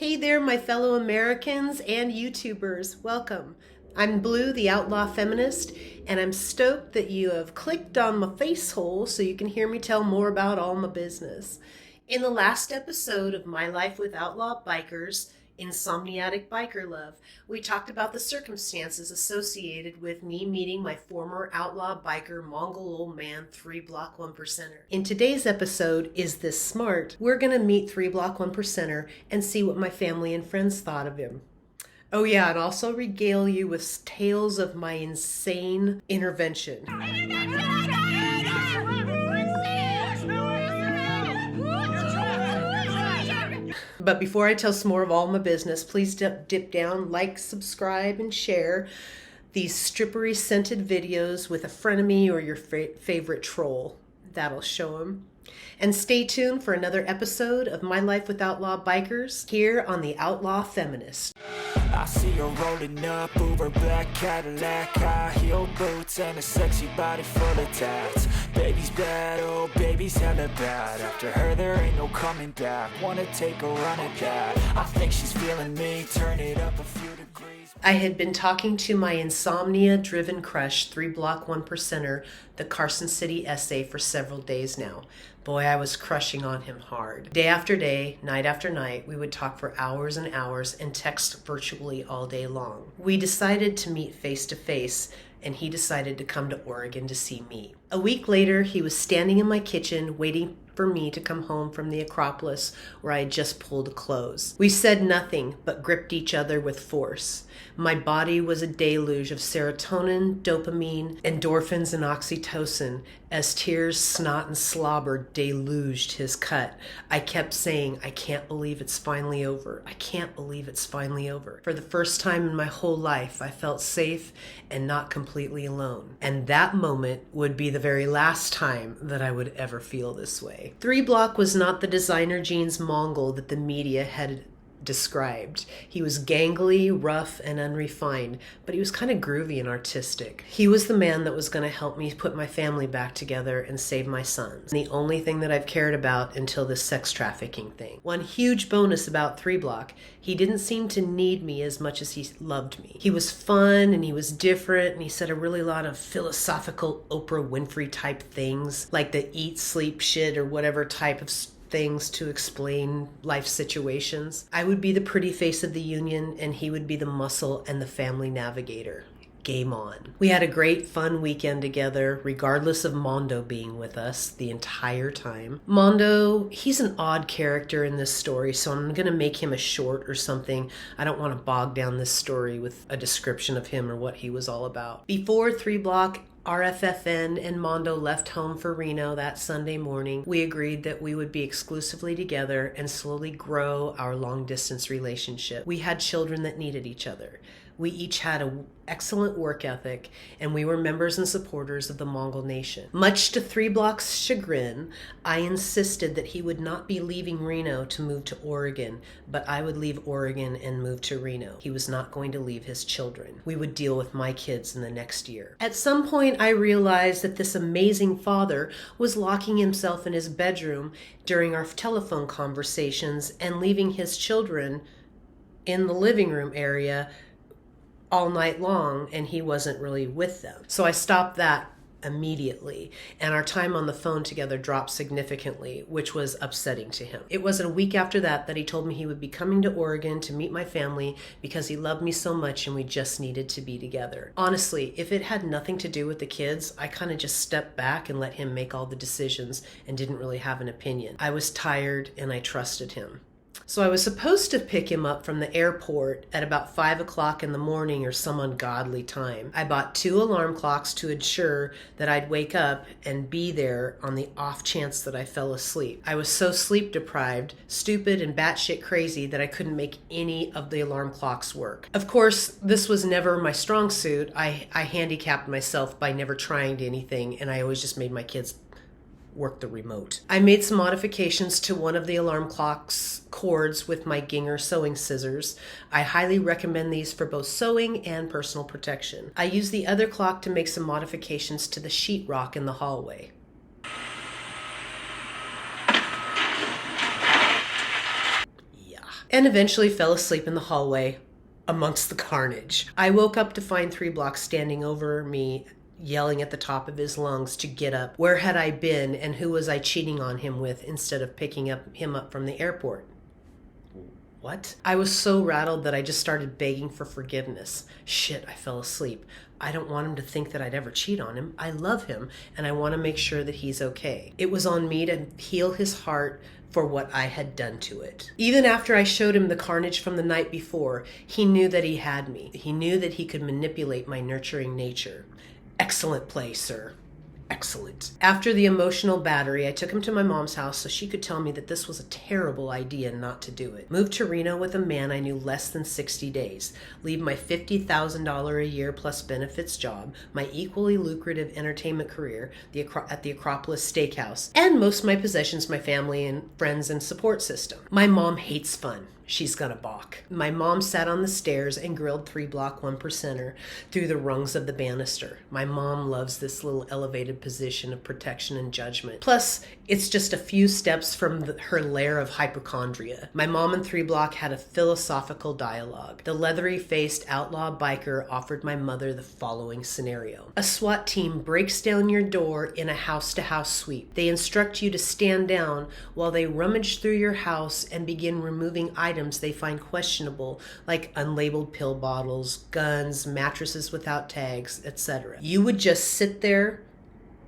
Hey there, my fellow Americans and YouTubers. Welcome. I'm Blue, the Outlaw Feminist, and I'm stoked that you have clicked on my face hole so you can hear me tell more about all my business. In the last episode of My Life with Outlaw Bikers, Insomniatic Biker Love, we talked about the circumstances associated with me meeting my former outlaw biker Mongol old man Threeblock 1%er. In today's episode, Is This Smart?, we're going to meet Threeblock 1%er and see what my family and friends thought of him. Oh yeah, and also regale you with tales of my insane intervention. But before I tell some more of all my business, please dip down, like, subscribe, and share these strippery scented videos with a frenemy or your favorite troll. That'll show them. And stay tuned for another episode of My Life with Outlaw Bikers here on the Outlaw Feminist. I see her rolling up, Uber black Cadillac, high heel boots and a sexy body full of tats. Baby's bad, oh baby's hella bad. After her there ain't no coming back. Wanna take a run at that. I think she's feeling me, turn it up a few degrees. I had been talking to my insomnia-driven crush, Threeblock 1%er, the Carson City SA, for several days now. Boy, I was crushing on him hard. Day after day, night after night, we would talk for hours and hours and text virtually all day long. We decided to meet face to face, and he decided to come to Oregon to see me. A week later, he was standing in my kitchen waiting for me to come home from the Acropolis where I had just pulled clothes. We said nothing but gripped each other with force. My body was a deluge of serotonin, dopamine, endorphins, and oxytocin as tears, snot, and slobber deluged his cut. I kept saying, I can't believe it's finally over. I can't believe it's finally over. For the first time in my whole life, I felt safe and not completely alone. And that moment would be the very last time that I would ever feel this way. Threeblock was not the designer jeans Mongol that the media had described. He was gangly, rough, and unrefined, but he was kind of groovy and artistic. He was the man that was going to help me put my family back together and save my sons. The only thing that I've cared about until this sex trafficking thing. One huge bonus about Threeblock, he didn't seem to need me as much as he loved me. He was fun and he was different, and he said a really lot of philosophical Oprah Winfrey type things, like the eat, sleep, shit, or whatever type of things to explain life situations. I would be the pretty face of the union, and he would be the muscle and the family navigator. Game on. We had a great fun weekend together, regardless of Mondo being with us the entire time. Mondo, he's an odd character in this story, so I'm going to make him a short or something. I don't want to bog down this story with a description of him or what he was all about. Before Threeblock, RFFN and Mondo left home for Reno that Sunday morning, we agreed that we would be exclusively together and slowly grow our long-distance relationship. We had children that needed each other. We each had an excellent work ethic, and we were members and supporters of the Mongol nation. Much to Threeblock's chagrin, I insisted that he would not be leaving Reno to move to Oregon, but I would leave Oregon and move to Reno. He was not going to leave his children. We would deal with my kids in the next year. At some point, I realized that this amazing father was locking himself in his bedroom during our telephone conversations and leaving his children in the living room area all night long, and he wasn't really with them. So I stopped that immediately, and our time on the phone together dropped significantly, which was upsetting to him. It wasn't a week after that he told me he would be coming to Oregon to meet my family because he loved me so much and we just needed to be together. Honestly, if it had nothing to do with the kids, I kind of just stepped back and let him make all the decisions and didn't really have an opinion. I was tired and I trusted him. So I was supposed to pick him up from the airport at about 5 o'clock in the morning or some ungodly time. I bought 2 alarm clocks to ensure that I'd wake up and be there on the off chance that I fell asleep. I was so sleep deprived, stupid, and batshit crazy that I couldn't make any of the alarm clocks work. Of course, this was never my strong suit. I handicapped myself by never trying anything, and I always just made my kids work the remote. I made some modifications to one of the alarm clock's cords with my Ginger sewing scissors. I highly recommend these for both sewing and personal protection. I used the other clock to make some modifications to the sheetrock in the hallway. and eventually fell asleep in the hallway amongst the carnage. I woke up to find Threeblock standing over me, yelling at the top of his lungs to get up. Where had I been, and who was I cheating on him with instead of picking him up from the airport? What? I was so rattled that I just started begging for forgiveness. Shit, I fell asleep. I don't want him to think that I'd ever cheat on him. I love him, and I want to make sure that he's okay. It was on me to heal his heart for what I had done to it. Even after I showed him the carnage from the night before, he knew that he had me. He knew that he could manipulate my nurturing nature. Excellent play, sir. Excellent. After the emotional battery, I took him to my mom's house so she could tell me that this was a terrible idea not to do it. Moved to Reno with a man I knew less than 60 days. Leave my $50,000 a year plus benefits job, my equally lucrative entertainment career at the Acropolis Steakhouse, and most of my possessions, my family and friends and support system. My mom hates fun. She's gonna balk. My mom sat on the stairs and grilled Threeblock 1%er through the rungs of the banister. My mom loves this little elevated position of protection and judgment. Plus, it's just a few steps from her lair of hypochondria. My mom and Threeblock had a philosophical dialogue. The leathery-faced outlaw biker offered my mother the following scenario. A SWAT team breaks down your door in a house-to-house sweep. They instruct you to stand down while they rummage through your house and begin removing items they find questionable, like unlabeled pill bottles, guns, mattresses without tags, etc. You would just sit there,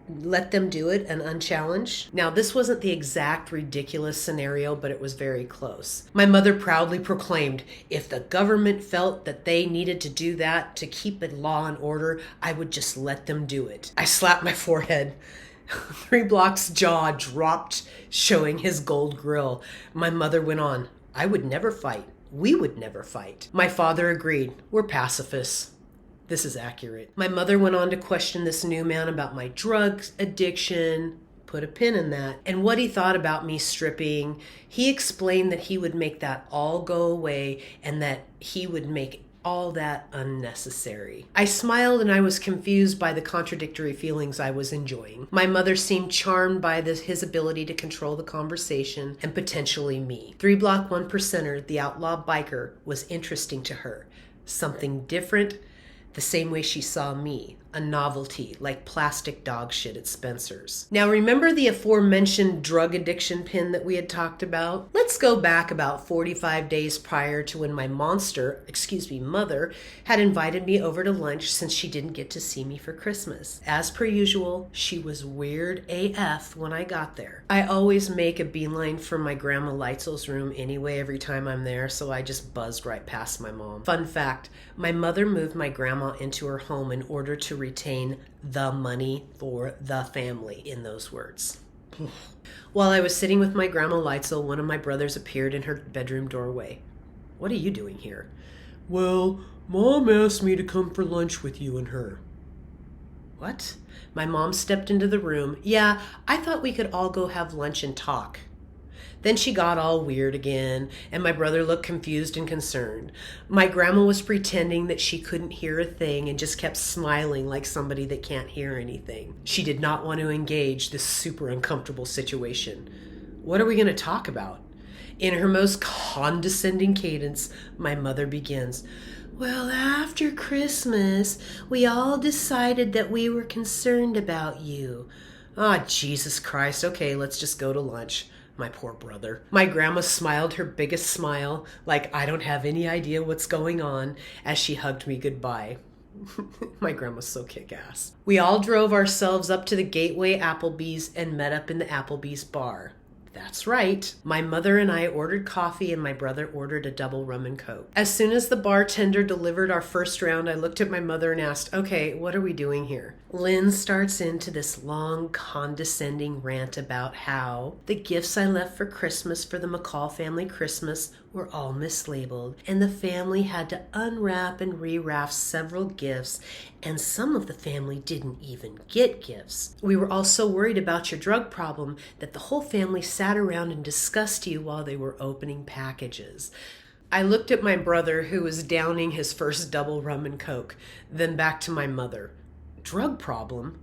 let them do it, and unchallenged? Now, this wasn't the exact ridiculous scenario, but it was very close. My mother proudly proclaimed, if the government felt that they needed to do that to keep it law and order, I would just let them do it. I slapped my forehead. Threeblock's jaw dropped, showing his gold grill. My mother went on, I would never fight. We would never fight. My father agreed. We're pacifists. This is accurate. My mother went on to question this new man about my drug addiction, put a pin in that, and what he thought about me stripping. He explained that he would make that all go away and that he would make all that unnecessary. I smiled and I was confused by the contradictory feelings I was enjoying. My mother seemed charmed by his ability to control the conversation and potentially me. Threeblock 1%er, the outlaw biker, was interesting to her. Something different, the same way she saw me. A novelty, like plastic dog shit at Spencer's. Now, remember the aforementioned drug addiction pin that we had talked about? Let's go back about 45 days prior to when my mother, had invited me over to lunch since she didn't get to see me for Christmas. As per usual, she was weird AF when I got there. I always make a beeline for my grandma Leitzel's room anyway every time I'm there, so I just buzzed right past my mom. Fun fact, my mother moved my grandma into her home in order to retain the money for the family, in those words. While I was sitting with my grandma Leitzel, one of my brothers appeared in her bedroom doorway. What are you doing here? Well, Mom asked me to come for lunch with you and her. What? My mom stepped into the room. Yeah, I thought we could all go have lunch and talk. Then she got all weird again, and my brother looked confused and concerned. My grandma was pretending that she couldn't hear a thing and just kept smiling like somebody that can't hear anything. She did not want to engage this super uncomfortable situation. What are we going to talk about? In her most condescending cadence, my mother begins, well, after Christmas, we all decided that we were concerned about you. Ah, Jesus Christ. Okay, let's just go to lunch. My poor brother. My grandma smiled her biggest smile, like I don't have any idea what's going on, as she hugged me goodbye. My grandma's so kick-ass. We all drove ourselves up to the Gateway Applebee's and met up in the Applebee's bar. That's right. My mother and I ordered coffee and my brother ordered a double rum and coke. As soon as the bartender delivered our first round, I looked at my mother and asked, okay, what are we doing here? Lynn starts into this long, condescending rant about how the gifts I left for Christmas for the McCall family Christmas were all mislabeled, and the family had to unwrap and rewrap several gifts, and some of the family didn't even get gifts. We were all so worried about your drug problem that the whole family sat around and discussed you while they were opening packages. I looked at my brother, who was downing his first double rum and coke, then back to my mother. Drug problem?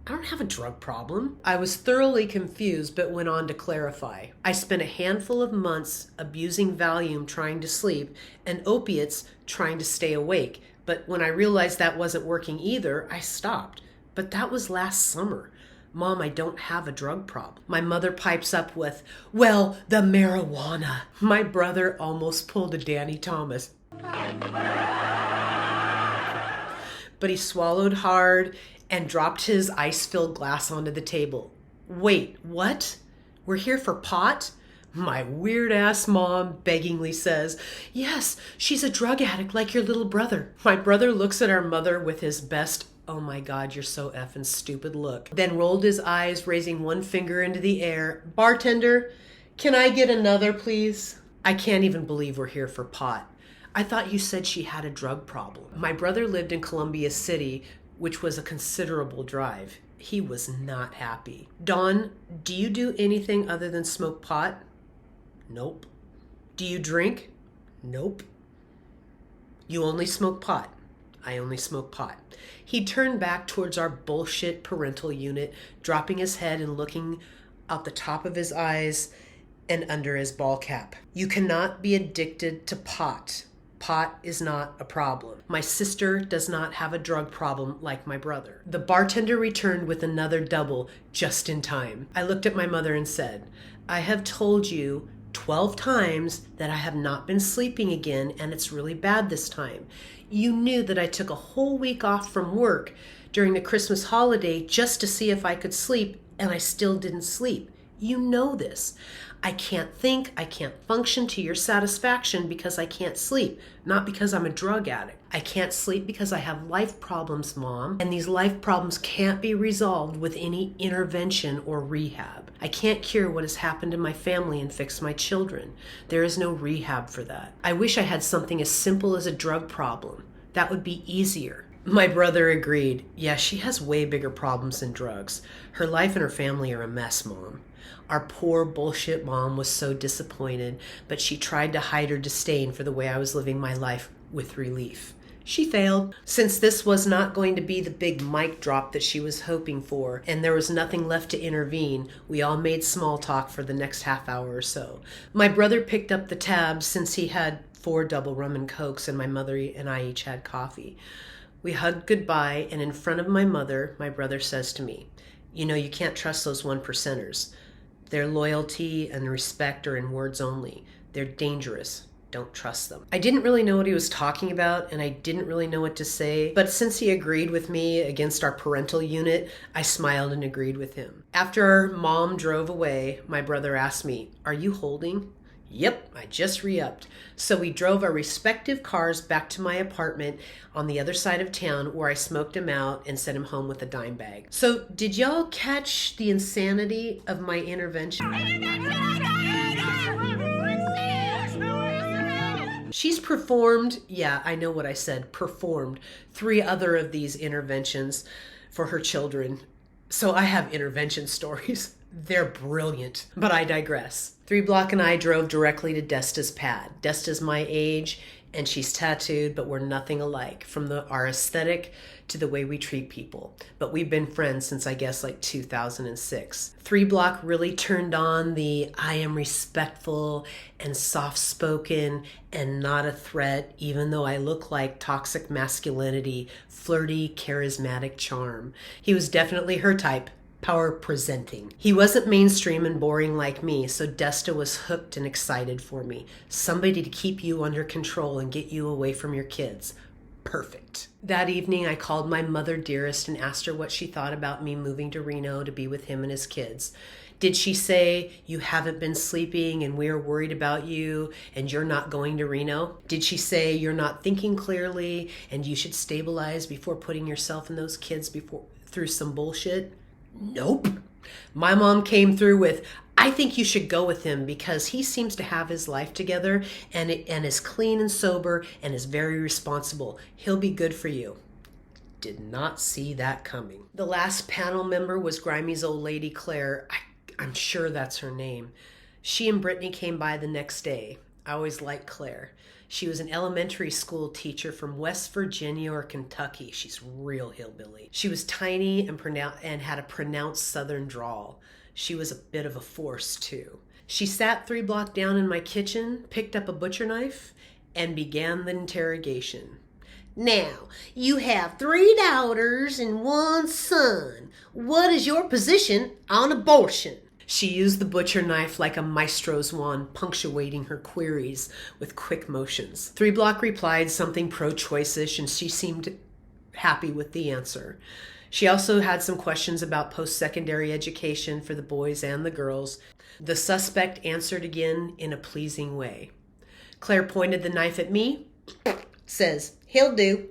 I don't have a drug problem. I was thoroughly confused, but went on to clarify. I spent a handful of months abusing Valium trying to sleep and opiates trying to stay awake. But when I realized that wasn't working either, I stopped. But that was last summer. Mom, I don't have a drug problem. My mother pipes up with, well, the marijuana. My brother almost pulled a Danny Thomas. But he swallowed hard and dropped his ice-filled glass onto the table. Wait, what? We're here for pot? My weird-ass mom beggingly says, yes, she's a drug addict like your little brother. My brother looks at our mother with his best, oh my God, you're so effing stupid look, then rolled his eyes, raising one finger into the air. Bartender, can I get another, please? I can't even believe we're here for pot. I thought you said she had a drug problem. My brother lived in Columbia City, which was a considerable drive. He was not happy. Dawn, do you do anything other than smoke pot? Nope. Do you drink? Nope. You only smoke pot? I only smoke pot. He turned back towards our bullshit parental unit, dropping his head and looking out the top of his eyes and under his ball cap. You cannot be addicted to pot. Pot is not a problem. My sister does not have a drug problem like my brother. The bartender returned with another double just in time. I looked at my mother and said, I have told you 12 times that I have not been sleeping again, and it's really bad this time. You knew that I took a whole week off from work during the Christmas holiday just to see if I could sleep, and I still didn't sleep. You know this. I can't think, I can't function to your satisfaction because I can't sleep, not because I'm a drug addict. I can't sleep because I have life problems, Mom, and these life problems can't be resolved with any intervention or rehab. I can't cure what has happened to my family and fix my children. There is no rehab for that. I wish I had something as simple as a drug problem. That would be easier. My brother agreed. Yeah, she has way bigger problems than drugs. Her life and her family are a mess, Mom. Our poor bullshit mom was so disappointed, but she tried to hide her disdain for the way I was living my life with relief. She failed. Since this was not going to be the big mic drop that she was hoping for, and there was nothing left to intervene, we all made small talk for the next half hour or so. My brother picked up the tab since he had 4 double rum and cokes, and my mother and I each had coffee. We hugged goodbye, and in front of my mother, my brother says to me, you know, you can't trust those 1%ers. Their loyalty and respect are in words only. They're dangerous. Don't trust them. I didn't really know what he was talking about, and I didn't really know what to say, but since he agreed with me against our parental unit, I smiled and agreed with him. After our mom drove away, my brother asked me, are you holding? Yep, I just re-upped. So we drove our respective cars back to my apartment on the other side of town where I smoked him out and sent him home with a dime bag. So did y'all catch the insanity of my intervention? She's performed, yeah, I know what I said, performed 3 other of these interventions for her children. So I have intervention stories. They're brilliant, but I digress. Threeblock and I drove directly to Desta's pad. Desta's my age, and she's tattooed, but we're nothing alike, from our aesthetic to the way we treat people. But we've been friends since, I guess, like 2006. Threeblock really turned on the I am respectful and soft-spoken and not a threat, even though I look like toxic masculinity, flirty, charismatic charm. He was definitely her type. Power presenting. He wasn't mainstream and boring like me, so Desta was hooked and excited for me. Somebody to keep you under control and get you away from your kids. Perfect. That evening, I called my mother dearest and asked her what she thought about me moving to Reno to be with him and his kids. Did she say, you haven't been sleeping and we're worried about you and you're not going to Reno? Did she say, you're not thinking clearly and you should stabilize before putting yourself and those kids through some bullshit? Nope. My mom came through with, I think you should go with him because he seems to have his life together and is clean and sober and is very responsible. He'll be good for you. Did not see that coming. The last panel member was Grimey's old lady, Claire. I'm sure that's her name. She and Brittany came by the next day. I always liked Claire. She was an elementary school teacher from West Virginia or Kentucky. She's real hillbilly. She was tiny and had a pronounced southern drawl. She was a bit of a force, too. She sat 3 blocks down in my kitchen, picked up a butcher knife, and began the interrogation. Now, you have 3 daughters and 1 son. What is your position on abortion? She used the butcher knife like a maestro's wand, punctuating her queries with quick motions. 3 blocks replied something pro-choice-ish, and she seemed happy with the answer. She also had some questions about post-secondary education for the boys and the girls. The suspect answered again in a pleasing way. Claire pointed the knife at me, says, "He'll do."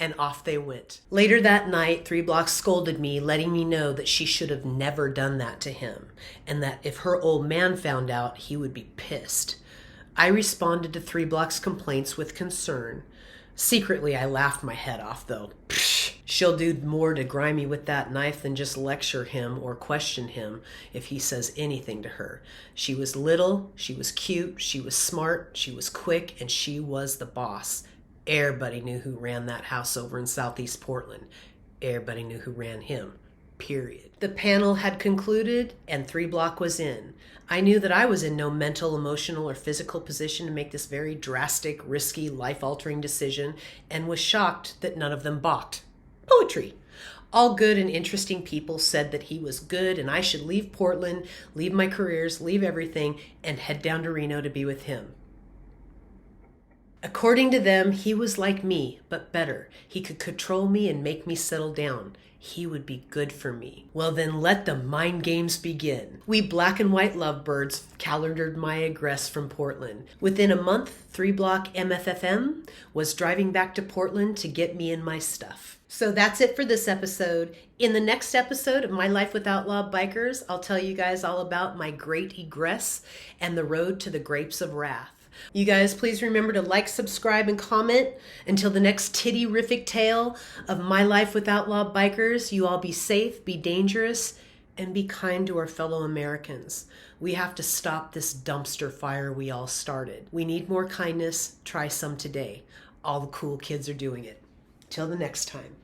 And off they went. Later that night, 3 blocks scolded me, letting me know that she should have never done that to him, and that if her old man found out, he would be pissed. I responded to 3 blocks' complaints with concern. Secretly, I laughed my head off, though. Psh, she'll do more to grime me with that knife than just lecture him or question him if he says anything to her. She was little, she was cute, she was smart, she was quick, and she was the boss. Everybody knew who ran that house over in Southeast Portland. Everybody knew who ran him. Period. The panel had concluded and 3 blocks was in. I knew that I was in no mental, emotional, or physical position to make this very drastic, risky, life-altering decision, and was shocked that none of them balked. Poetry. All good and interesting people said that he was good and I should leave Portland, leave my careers, leave everything, and head down to Reno to be with him. According to them, he was like me, but better. He could control me and make me settle down. He would be good for me. Well, then let the mind games begin. We black and white lovebirds calendared my egress from Portland. Within a month, 3 block MFFM was driving back to Portland to get me and my stuff. So that's it for this episode. In the next episode of My Life with Outlaw Bikers, I'll tell you guys all about my great egress and the road to the grapes of wrath. You guys, please remember to like, subscribe, and comment. Until the next titty-rific tale of My Life with Outlaw Bikers, you all be safe, be dangerous, and be kind to our fellow Americans. We have to stop this dumpster fire we all started. We need more kindness. Try some today. All the cool kids are doing it. Till the next time.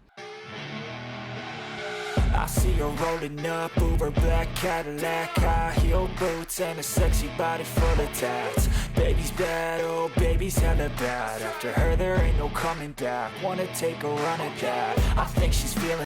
I see her rolling up, Uber black Cadillac, high heel boots and a sexy body full of tats. Baby's bad, oh baby's hella bad. After her there ain't no coming back. Wanna take a run at that. I think she's feeling